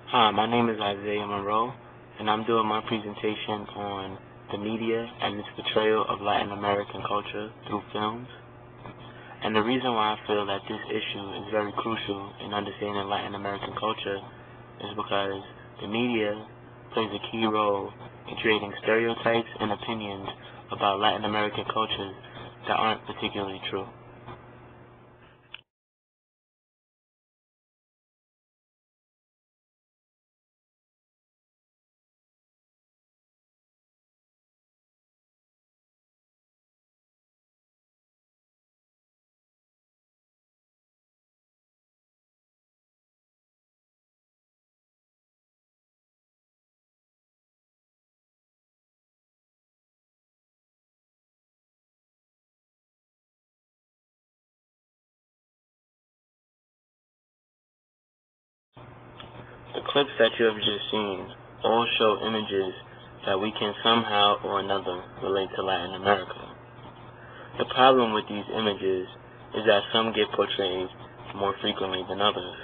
Hi, my name is Isaiah Monroe, and I'm doing my presentation on the media and its portrayal of Latin American culture through films. And the reason why I feel that this issue is very crucial in understanding Latin American culture is because the media plays a key role in creating stereotypes and opinions about Latin American cultures that aren't particularly true. The clips that you have just seen all show images that we can somehow or another relate to Latin America. The problem with these images is that some get portrayed more frequently than others.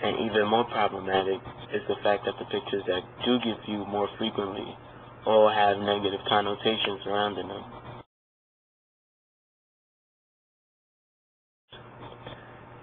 And even more problematic is the fact that the pictures that do get viewed more frequently all have negative connotations surrounding them.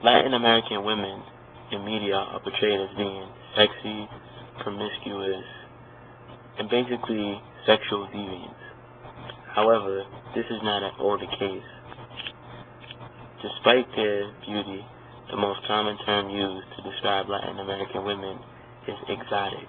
Latin American women in media are portrayed as being sexy, promiscuous, and basically sexual deviants. However, this is not at all the case. Despite their beauty, the most common term used to describe Latin American women is exotic.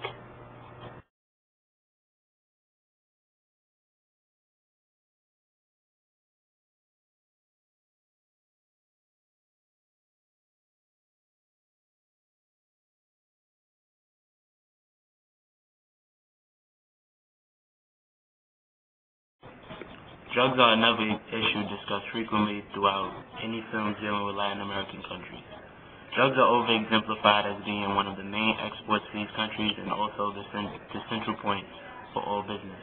Drugs are another issue discussed frequently throughout any films dealing with Latin American countries. Drugs are over-exemplified as being one of the main exports to these countries and also the central point for all business.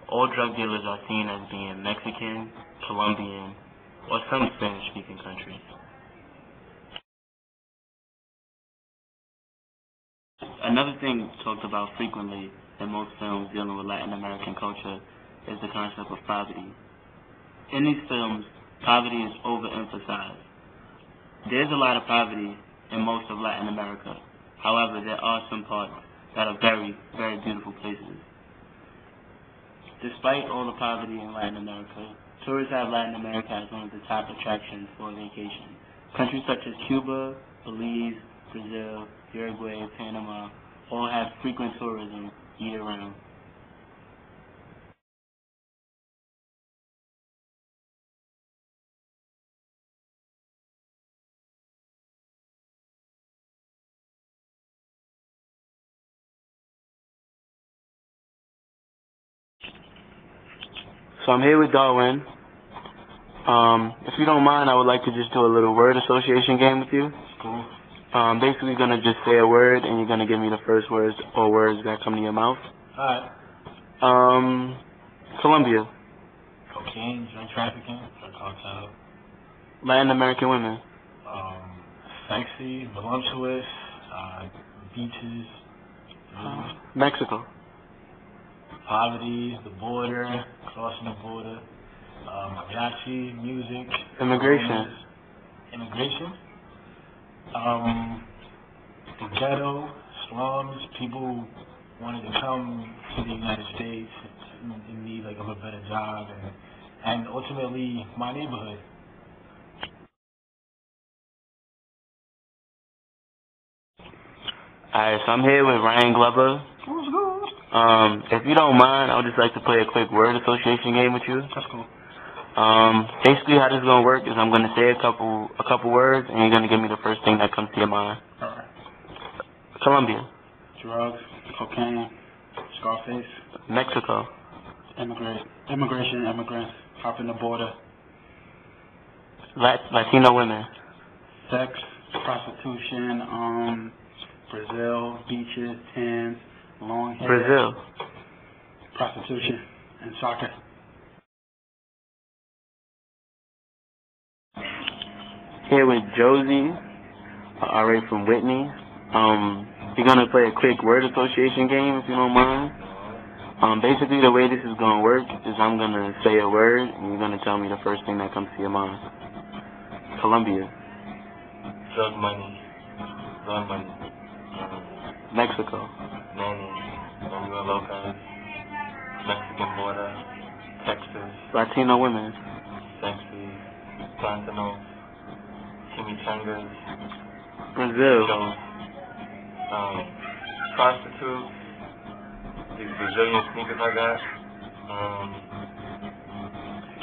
All drug dealers are seen as being Mexican, Colombian, or some Spanish-speaking countries. Another thing talked about frequently in most films dealing with Latin American culture is the concept of poverty. In these films, poverty is overemphasized. There's a lot of poverty in most of Latin America. However, there are some parts that are very, very beautiful places. Despite all the poverty in Latin America, tourists have Latin America as one of the top attractions for vacation. Countries such as Cuba, Belize, Brazil, Uruguay, Panama all have frequent tourism year-round. So I'm here with Darwin. If you don't mind, I would like to just do a little word association game with you. Cool. Basically, you're going to just say a word, and you're going to give me the first words or words that come to your mouth. Alright. Colombia. Cocaine, drug trafficking, drug cartel. Latin American women. Sexy, voluptuous, beaches, Mexico. poverty, the border, crossing the border, mariachi, music. Immigration. Immigration. The ghetto, slums, people wanted to come to the United States in need of a better job, and ultimately my neighborhood. Alright, so I'm here with Ryan Glover. If you don't mind, I would just like to play a quick word association game with you. That's cool. Basically how this is gonna work is I'm gonna say a couple words, and you're gonna give me the first thing that comes to your mind. Alright. Colombia. Drugs, cocaine, Scarface. Mexico. Immigration, immigrants, hopping the border. Latino women. Sex, prostitution, Brazil, beaches, tans, long hair. Brazil. Prostitution, and soccer. Here with Josie, RA from Whitney. We're gonna play a quick word association game, if you don't mind. Basically, the way this is gonna work is I'm gonna say a word, and you're gonna tell me the first thing that comes to your mind. Colombia. Drug money. Drug money. Mexico. Manny. Manuel Lopez. Mexican border. Texas. Latino women. Sexy. Plantanos. Chimichangas. Brazil. Shows. Prostitutes. These Brazilian sneakers I got.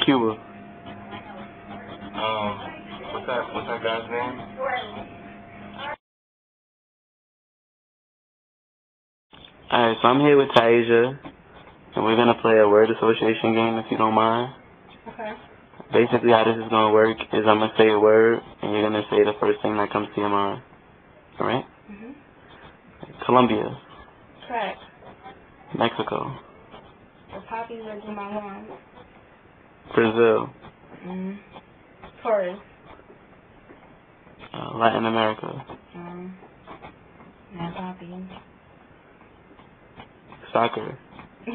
Cuba. What's that guy's name? Alright, so I'm here with Taisha, and we're gonna play a word association game, if you don't mind. Okay. Basically, how this is gonna work is I'm gonna say a word, and you're gonna say the first thing that comes to your mind. Alright? Mhm. Colombia. Crack. Mexico. The poppies are do my mom. Brazil. Taurus. Latin America. And poppies. Soccer. I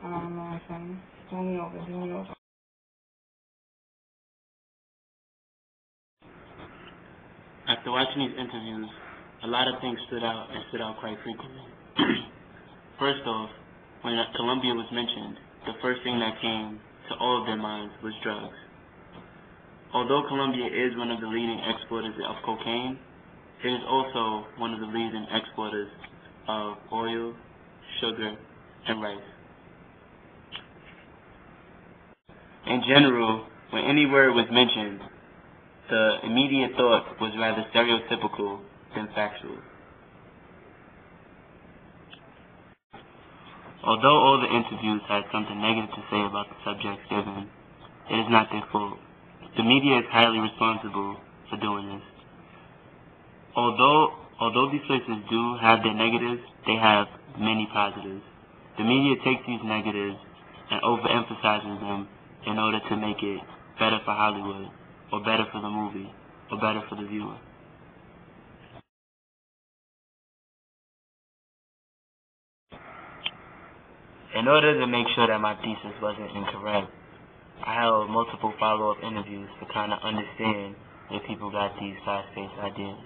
don't know something. Do me over. After watching these interviews, a lot of things stood out quite frequently. First off, when Colombia was mentioned, the first thing that came to all of their minds was drugs. Although Colombia is one of the leading exporters of cocaine, it is also one of the leading exporters of oil, sugar, and rice. In general, when any word was mentioned, the immediate thought was rather stereotypical than factual. Although all the interviews had something negative to say about the subjects given, it is not their fault. The media is highly responsible for doing this. Although these places do have their negatives, they have many positives. The media takes these negatives and overemphasizes them in order to make it better for Hollywood, or better for the movie, or better for the viewer. In order to make sure that my thesis wasn't incorrect, I held multiple follow-up interviews to kind of understand where people got these fast-paced ideas.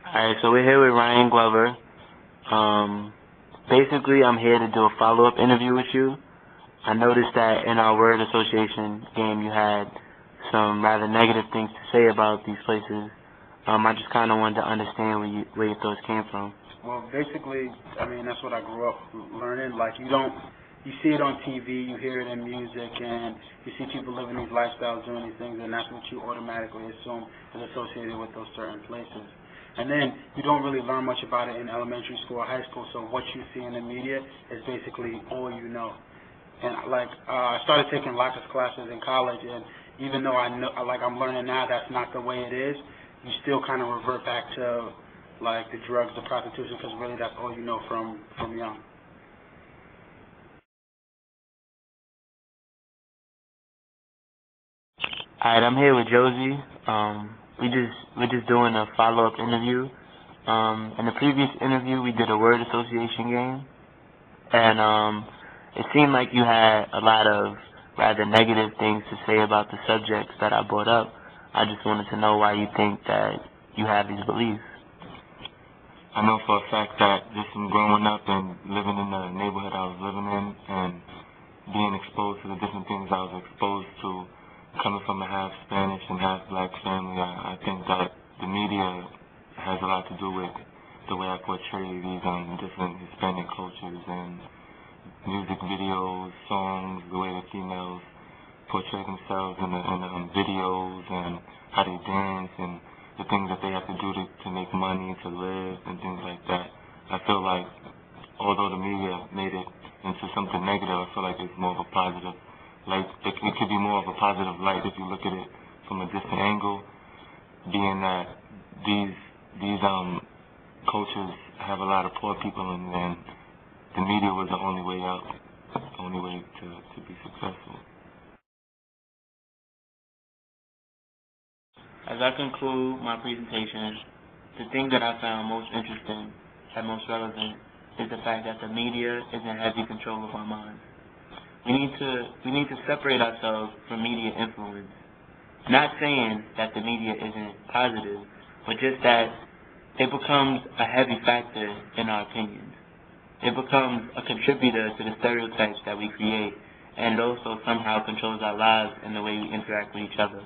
Alright, so we're here with Ryan Glover. Basically, I'm here to do a follow-up interview with you. I noticed that in our word association game, you had some rather negative things to say about these places. I just kind of wanted to understand where your thoughts came from. Well, basically, I mean, that's what I grew up learning. Like, you see it on TV, you hear it in music, and you see people living these lifestyles, doing these things, and that's what you automatically assume is associated with those certain places. And then you don't really learn much about it in elementary school or high school, so what you see in the media is basically all you know. And I started taking Lacus classes in college, and even though I know, I'm learning now that's not the way it is, you still kind of revert back to like the drugs, the prostitution, because really that's all you know from young. Alright, I'm here with Josie. We're just doing a follow-up interview. In the previous interview, we did a word association game, and it seemed like you had a lot of rather negative things to say about the subjects that I brought up. I just wanted to know why you think that you have these beliefs. I know for a fact that just from growing up and living in the neighborhood I was living in and being exposed to the different things I was exposed to, coming from a half Spanish and half black family, I think that the media has a lot to do with the way I portray these different Hispanic cultures and music videos, songs, the way the females portray themselves in the videos and how they dance and the things that they have to do to make money, to live, and things like that. I feel like, although the media made it into something negative, I feel like it's more of a positive light. It could be more of a positive light if you look at it from a different angle, being that these cultures have a lot of poor people, and the media was the only way out, the only way to be successful. As I conclude my presentation, the thing that I found most interesting and most relevant is the fact that the media is in heavy control of our minds. We need to separate ourselves from media influence. Not saying that the media isn't positive, but just that it becomes a heavy factor in our opinions. It becomes a contributor to the stereotypes that we create, and also somehow controls our lives and the way we interact with each other.